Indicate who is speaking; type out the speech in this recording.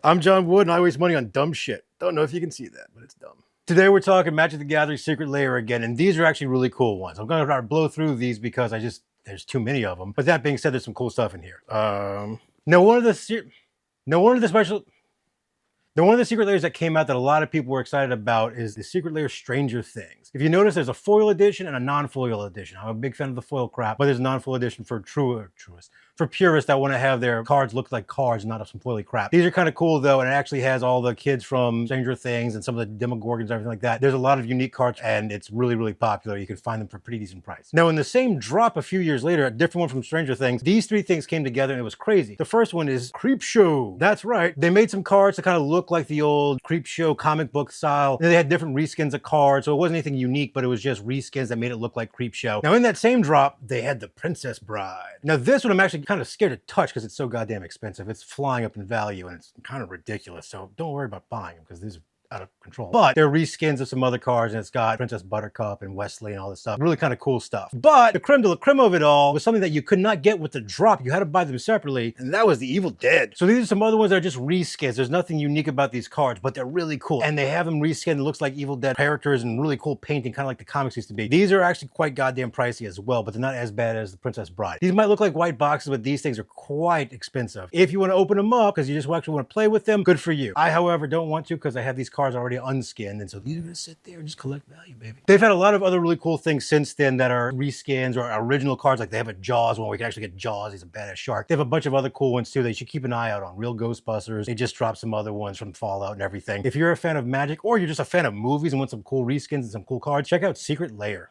Speaker 1: I'm John Wood, and I waste money on dumb shit. Don't know if you can see that, but it's dumb. Today we're talking Magic the Gathering Secret Lair again, and these are actually really cool ones. I'm going to try to blow through these because there's too many of them. But that being said, there's some cool stuff in here. Now one of the secret layers that came out that a lot of people were excited about is the Secret Lair Stranger Things. If you notice, there's a foil edition and a non-foil edition. I'm a big fan of the foil crap, but there's a non-foil edition for for purists that want to have their cards look like cards, not some foily crap. These are kind of cool though, and it actually has all the kids from Stranger Things and some of the Demogorgons and everything like that. There's a lot of unique cards, and it's really, really popular. You can find them for a pretty decent price. Now, in the same drop a few years later, a different one from Stranger Things, these three things came together and it was crazy. The first one is Creepshow. That's right. They made some cards to kind of look like the old Creepshow comic book style. And they had different reskins of cards, so it wasn't anything unique, but it was just reskins that made it look like Creepshow. Now, in that same drop, they had the Princess Bride. Now, this one I'm actually kind of scared to touch because it's so goddamn expensive. It's flying up in value and it's kind of ridiculous, so don't worry about buying them because these are out of control. But they're reskins of some other cards, and it's got Princess Buttercup and Wesley and all this stuff. Really kind of cool stuff. But the creme de la creme of it all was something that you could not get with the drop. You had to buy them separately, and that was the Evil Dead. So these are some other ones that are just reskins. There's nothing unique about these cards, but they're really cool. And they have them reskinned. It looks like Evil Dead characters and really cool painting, kind of like the comics used to be. These are actually quite goddamn pricey as well, but they're not as bad as the Princess Bride. These might look like white boxes, but these things are quite expensive. If you want to open them up because you just actually want to play with them, good for you. I, however, don't want to because I have these cards already unskinned, and so these are gonna sit there and just collect value, baby. They've had a lot of other really cool things since then that are reskins or original cards. Like they have a Jaws one where we can actually get Jaws. He's a badass shark. They have a bunch of other cool ones too that you should keep an eye out on. Real Ghostbusters. They just dropped some other ones from Fallout and everything. If you're a fan of Magic or you're just a fan of movies and want some cool reskins and some cool cards, check out Secret Lair.